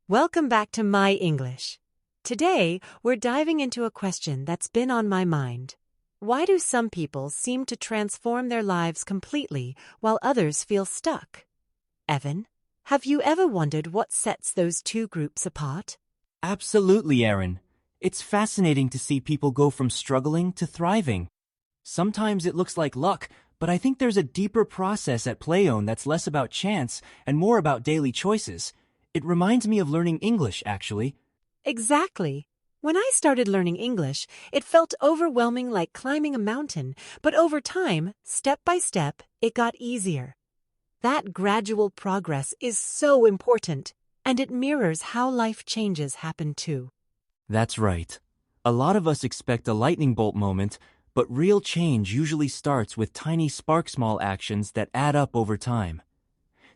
Welcome back to My English. Today, we're diving into a question that's been on my mind. Why do some people seem to transform their lives completely while others feel stuck? Evan, have you ever wondered what sets those two groups apart? Absolutely, Erin. It's fascinating to see people go from struggling to thriving. Sometimes it looks like luck, but I think there's a deeper process at play that's less about chance and more about daily choices. It reminds me of learning English, actually. Exactly. When I started learning English, it felt overwhelming like climbing a mountain, but over time, step by step, it got easier. That gradual progress is so important, and it mirrors how life changes happen too. That's right. A lot of us expect a lightning bolt moment, but real change usually starts with tiny small actions that add up over time.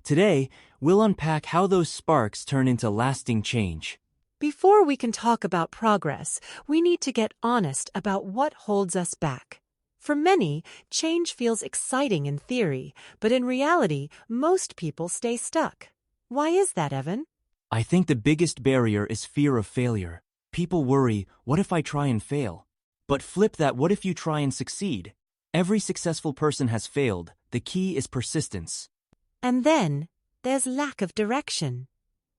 Today, we'll unpack how those sparks turn into lasting change. Before we can talk about progress, we need to get honest about what holds us back. For many, change feels exciting in theory, but in reality, most people stay stuck. Why is that, Evan? I think the biggest barrier is fear of failure. People worry, what if I try and fail? But flip that, what if you try and succeed? Every successful person has failed. The key is persistence. And then, there's lack of direction.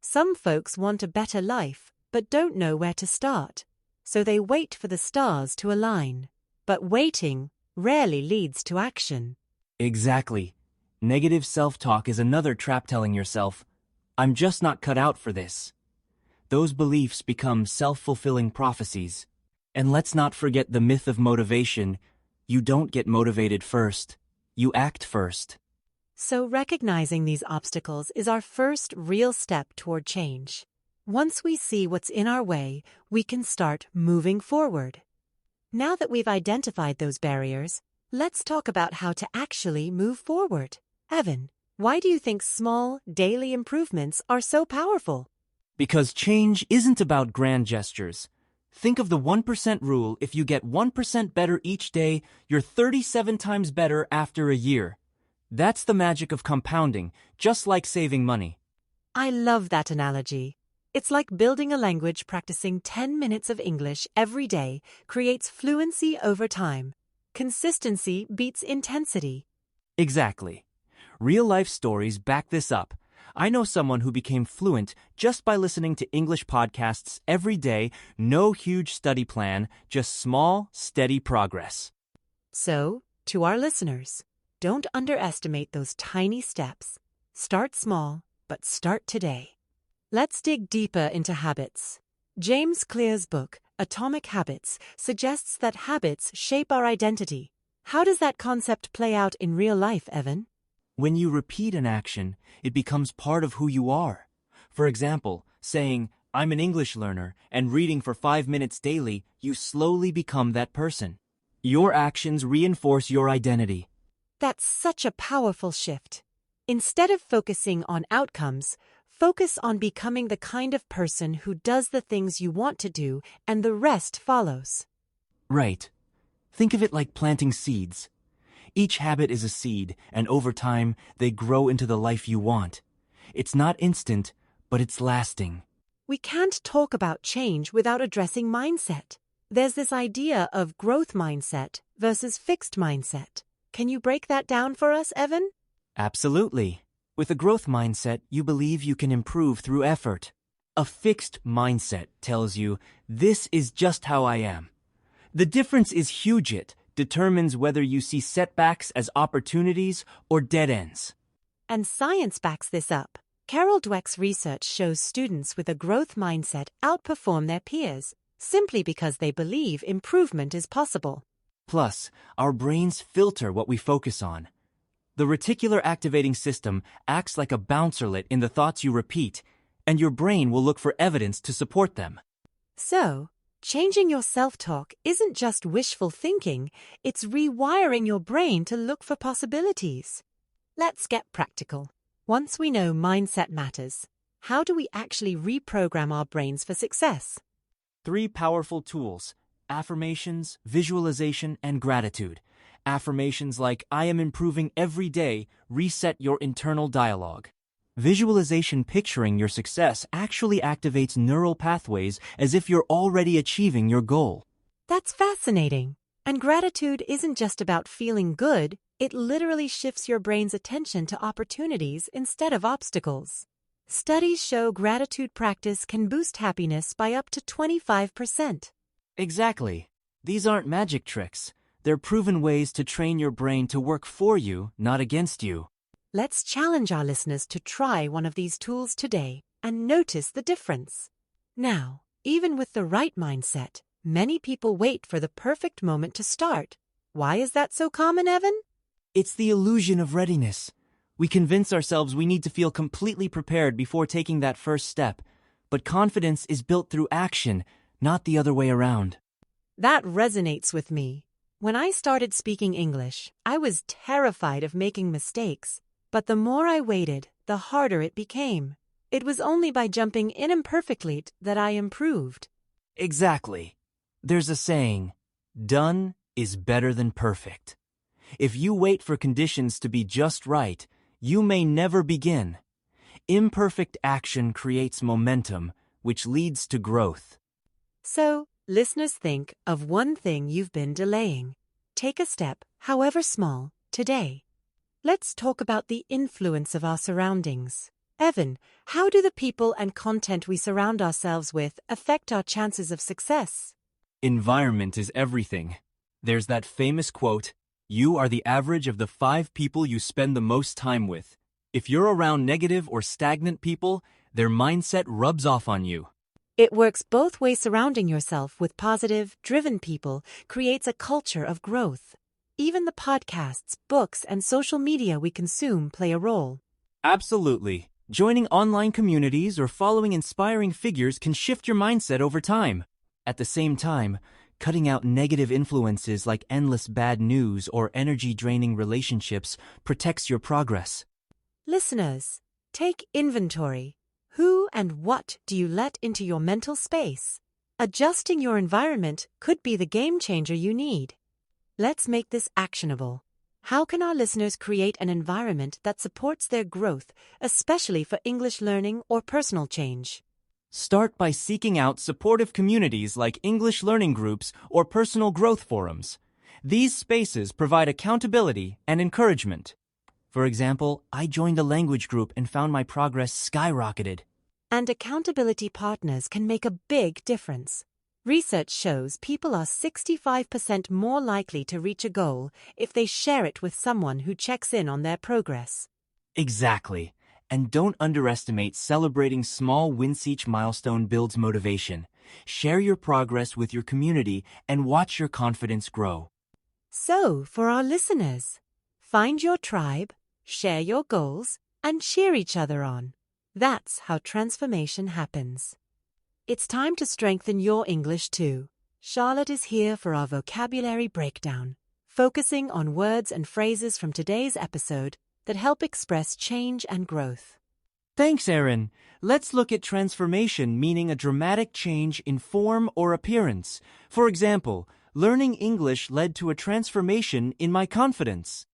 Some folks want a better life, but don't know where to start. So they wait for the stars to align. But waiting rarely leads to action. Exactly. Negative self-talk is another trap, telling yourself, I'm just not cut out for this. Those beliefs become self-fulfilling prophecies. And let's not forget the myth of motivation. You don't get motivated first. You act first. So recognizing these obstacles is our first real step toward change. Once we see what's in our way, we can start moving forward. Now that we've identified those barriers, let's talk about how to actually move forward. Evan, why do you think small, daily improvements are so powerful? Because change isn't about grand gestures. Think of the 1% rule. If you get 1% better each day, you're 37 times better after a year. That's the magic of compounding, just like saving money. I love that analogy. It's like building a language. Practicing 10 minutes of English every day creates fluency over time. Consistency beats intensity. Exactly. Real-life stories back this up. I know someone who became fluent just by listening to English podcasts every day. No huge study plan, just small, steady progress. So, to our listeners, don't underestimate those tiny steps. Start small, but start today. Let's dig deeper into habits. James Clear's book, Atomic Habits, suggests that habits shape our identity. How does that concept play out in real life, Evan? When you repeat an action, it becomes part of who you are. For example, saying, I'm an English learner, and reading for 5 minutes daily, you slowly become that person. Your actions reinforce your identity. That's such a powerful shift. Instead of focusing on outcomes, focus on becoming the kind of person who does the things you want to do, and the rest follows. Right. Think of it like planting seeds. Each habit is a seed, and over time, they grow into the life you want. It's not instant, but it's lasting. We can't talk about change without addressing mindset. There's this idea of growth mindset versus fixed mindset. Can you break that down for us, Evan? Absolutely. With a growth mindset, you believe you can improve through effort. A fixed mindset tells you, this is just how I am. The difference is huge. It determines whether you see setbacks as opportunities or dead ends. And science backs this up. Carol Dweck's research shows students with a growth mindset outperform their peers simply because they believe improvement is possible. Plus, our brains filter what we focus on. The reticular activating system acts like a bouncerlet in the thoughts you repeat, and your brain will look for evidence to support them. So, changing your self-talk isn't just wishful thinking, it's rewiring your brain to look for possibilities. Let's get practical. Once we know mindset matters, how do we actually reprogram our brains for success? 3 powerful tools: affirmations, visualization, and gratitude. Affirmations like, I am improving every day, reset your internal dialogue. Visualization picturing your success actually activates neural pathways as if you're already achieving your goal. That's fascinating. And gratitude isn't just about feeling good, it literally shifts your brain's attention to opportunities instead of obstacles. Studies show gratitude practice can boost happiness by up to 25%. Exactly. These aren't magic tricks. They're proven ways to train your brain to work for you, not against you. Let's challenge our listeners to try one of these tools today and notice the difference. Now, even with the right mindset, many people wait for the perfect moment to start. Why is that so common, Evan? It's the illusion of readiness. We convince ourselves we need to feel completely prepared before taking that first step. But confidence is built through action, not the other way around. That resonates with me. When I started speaking English, I was terrified of making mistakes. But the more I waited, the harder it became. It was only by jumping in imperfectly that I improved. Exactly. There's a saying, done is better than perfect. If you wait for conditions to be just right, you may never begin. Imperfect action creates momentum, which leads to growth. So, listeners, think of one thing you've been delaying. Take a step, however small, today. Let's talk about the influence of our surroundings. Evan, how do the people and content we surround ourselves with affect our chances of success? Environment is everything. There's that famous quote, "You are the average of the 5 people you spend the most time with." If you're around negative or stagnant people, their mindset rubs off on you. It works both ways. Surrounding yourself with positive, driven people creates a culture of growth. Even the podcasts, books, and social media we consume play a role. Absolutely. Joining online communities or following inspiring figures can shift your mindset over time. At the same time, cutting out negative influences like endless bad news or energy-draining relationships protects your progress. Listeners, take inventory. Who and what do you let into your mental space? Adjusting your environment could be the game changer you need. Let's make this actionable. How can our listeners create an environment that supports their growth, especially for English learning or personal change? Start by seeking out supportive communities like English learning groups or personal growth forums. These spaces provide accountability and encouragement. For example, I joined a language group and found my progress skyrocketed. And accountability partners can make a big difference. Research shows people are 65% more likely to reach a goal if they share it with someone who checks in on their progress. Exactly. And don't underestimate celebrating small wins. Each milestone builds motivation. Share your progress with your community and watch your confidence grow. So, for our listeners, find your tribe, share your goals, and cheer each other on. That's how transformation happens. It's time to strengthen your English too. Charlotte is here for our vocabulary breakdown, focusing on words and phrases from today's episode that help express change and growth. Thanks, Erin. Let's look at transformation, meaning a dramatic change in form or appearance. For example, learning English led to a transformation in my confidence.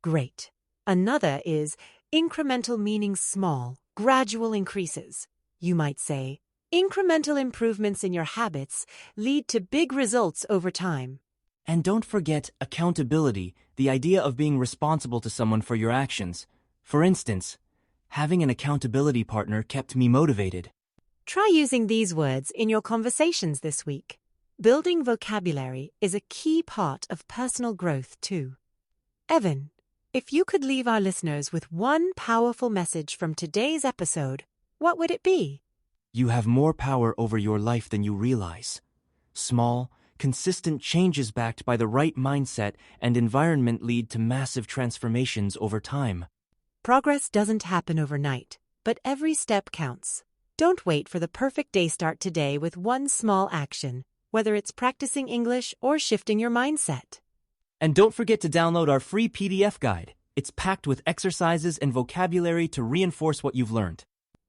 Great. Another is incremental, meaning small, gradual increases. You might say, incremental improvements in your habits lead to big results over time. And don't forget accountability, the idea of being responsible to someone for your actions. For instance, having an accountability partner kept me motivated. Try using these words in your conversations this week. Building vocabulary is a key part of personal growth too. Evan, if you could leave our listeners with one powerful message from today's episode, what would it be? You have more power over your life than you realize. Small, consistent changes backed by the right mindset and environment lead to massive transformations over time. Progress doesn't happen overnight, but every step counts. Don't wait for the perfect day. Start today with one small action, whether it's practicing English or shifting your mindset. And don't forget to download our free PDF guide. It's packed with exercises and vocabulary to reinforce what you've learned.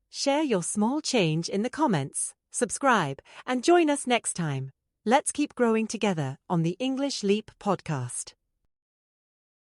Share your small change in the comments, subscribe, and join us next time. Let's keep growing together on the English Leap podcast.